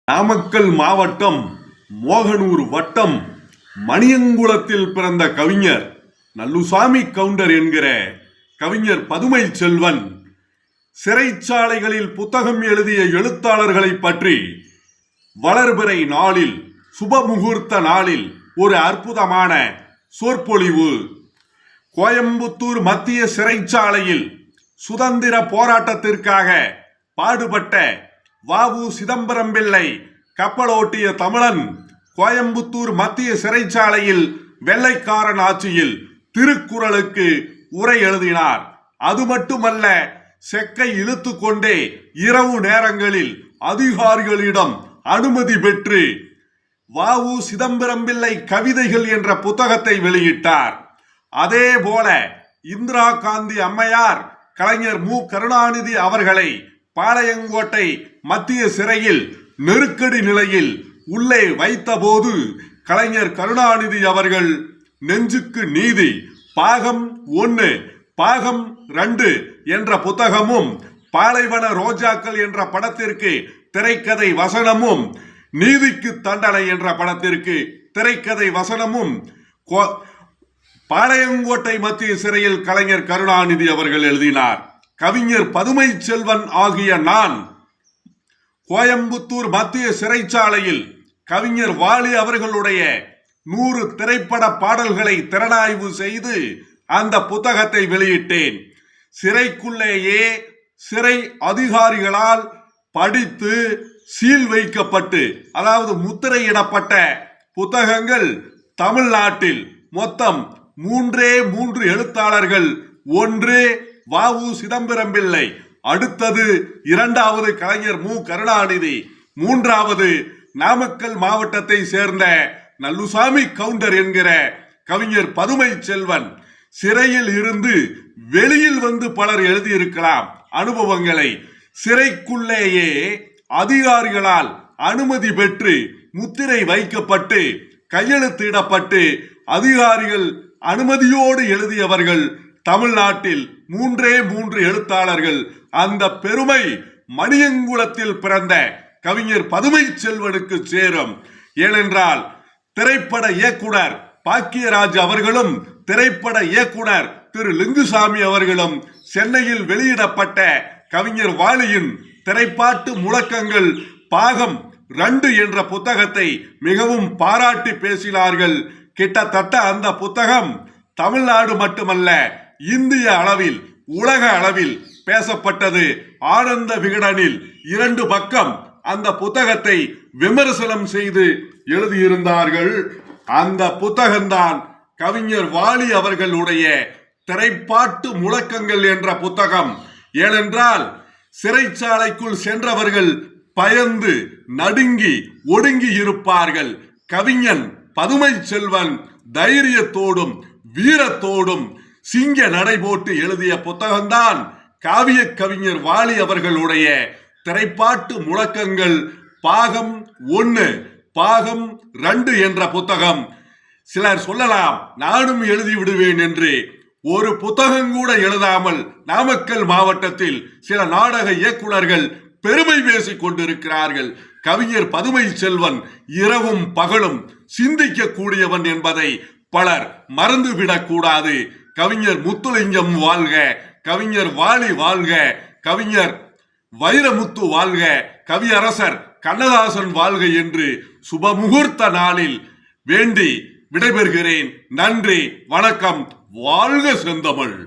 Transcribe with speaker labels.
Speaker 1: நாமக்கல் மாவட்டம் மோகனூர் வட்டம் மணியங்குளத்தில் பிறந்த கவிஞர் நல்லுசாமி கவுண்டர் என்கிற கவிஞர் பதுமை செல்வன் சிறைச்சாலைகளில் புத்தகம் எழுதிய எழுத்தாளர்களை பற்றி வளர்பிறை நாளில் சுபமுகூர்த்த நாளில் ஒரு அற்புதமான சொற்பொழிவு. கோயம்புத்தூர் மத்திய சிறைச்சாலையில் சுதந்திர போராட்டத்திற்காக பாடுபட்ட வ.உ. சிதம்பரம் பிள்ளை கப்பலோட்டிய தமிழன் கோயம்புத்தூர் மத்திய சிறைச்சாலையில் வெள்ளைக்காரன் ஆட்சியில் திருக்குறளுக்கு உரை எழுதினார். அது மட்டுமல்ல, செக்கை இழுத்து கொண்டே இரவு நேரங்களில் அதிகாரிகளிடம் அனுமதி பெற்று வ.உ. சிதம்பரம் பிள்ளை கவிதைகள் என்ற புத்தகத்தை வெளியிட்டார். அதே போல இந்திரா காந்தி அம்மையார் கலைஞர் மு. கருணாநிதி அவர்களை பாளையங்கோட்டை மத்திய சிறையில் நெருக்கடி நிலையில் உள்ளே வைத்தபோது கலைஞர் கருணாநிதி அவர்கள் நெஞ்சுக்கு நீதி பாகம் 1 பாகம் 2 என்ற புத்தகமும், பாலைவன ரோஜாக்கள் என்ற படத்திற்கு திரைக்கதை வசனமும், நீதிக்கு தண்டனை என்ற படத்திற்கு திரைக்கதை வசனமும் பாளையங்கோட்டை மத்திய சிறையில் கலைஞர் கருணாநிதி அவர்கள் எழுதினார். கவிஞர் பதுமை செல்வன் ஆகிய நான் கோயம்புத்தூர் மத்திய சிறைச்சாலையில் கவிஞர் வாலி அவர்களுடைய 100 திரைப்பட பாடல்களை திறனாய்வு செய்து அந்த புத்தகத்தை வெளியிட்டேன். சிறைக்குள்ளேயே சிறை அதிகாரிகளால் படித்து சீல் வைக்கப்பட்டு, அதாவது முத்திரையிடப்பட்ட புத்தகங்கள் தமிழ்நாட்டில் மொத்தம் 3 எழுத்தாளர்கள். ஒன்று வ.உ. சிதம்பரம் பிள்ளை, அடுத்தது 2வது கலைஞர் மு. கருணாநிதி, 3வது நாமக்கல் மாவட்டத்தை சேர்ந்த நல்லுசாமி கவுண்டர் என்கிற கவிஞர் பதுமை செல்வன். சிறையில் இருந்து வெளியில் வந்து பலர் எழுதியிருக்கலாம் அனுபவங்களை. சிறைக்குள்ளேயே அதிகாரிகளால் அனுமதி பெற்று முத்திரை வைக்கப்பட்டு கையெழுத்திடப்பட்டு அதிகாரிகள் அனுமதியோடு எழுதியவர்கள் தமிழ்நாட்டில் 3 எழுத்தாளர்கள். அந்த பெருமை மணியங்குளத்தில் பிறந்த கவிஞர் பதுமை செல்வனுக்கு சேரும். ஏனென்றால் திரைப்பட இயக்குனர் பாக்கியராஜ் அவர்களும் திரைப்பட இயக்குனர் திரு லிங்குசாமி அவர்களும் சென்னையில் வெளியிடப்பட்ட கவிஞர் வாலியின் திரைப்பாட்டு முழக்கங்கள் பாகம் 2 என்ற புத்தகத்தை மிகவும் பாராட்டி பேசினார்கள். கிட்டத்தட்ட அந்த புத்தகம் தமிழ்நாடு மட்டுமல்ல, இந்திய அளவில் உலக அளவில் பேசப்பட்டது. ஆனந்த விகடனில் 2 பக்கம் அந்த புத்தகத்தை விமர்சனம் செய்து எழுதியிருந்தார்கள். அந்த புத்தகம்தான் கவிஞர் வாலி அவர்களுடைய திரைப்பாட்டு முழக்கங்கள் என்ற புத்தகம். ஏனென்றால் சிறைச்சாலைக்குள் சென்றவர்கள் பயந்து நடுங்கி ஒடுங்கி இருப்பார்கள். கவிஞன் பதுமை செல்வன் தைரியத்தோடும் வீரத்தோடும் சிங்க நடை போட்டு எழுதிய புத்தகம்தான் காவிய கவிஞர் வாலி அவர்களுடைய திரைப்பாட்டு முழக்கங்கள் பாகம் 1 பாகம் 2 என்ற புத்தகம். சிலர் சொல்லலாம் நானும் எழுதி விடுவேன் என்று. ஒரு புத்தகம் கூட எழுதாமல் நாமக்கல் மாவட்டத்தில் சில நாடக இயக்குனர்கள் பெருமை பேசிக் கொண்டிருக்கிறார்கள். கவிஞர் பதுமை செல்வன் இரவும் பகலும் சிந்திக்க கூடியவன் என்பதை பலர் மறந்துவிடக் கூடாது. கவிஞர் முத்துலிங்கம் வாழ்க, கவிஞர் வாலி வாழ்க, கவிஞர் வைரமுத்து வாழ்க, கவியரசர் கண்ணதாசன் வாழ்க என்று சுபமுகூர்த்த நாளில் வேண்டி விடைபெறுகிறேன். நன்றி, வணக்கம். வாழ்க செந்தமிழ்.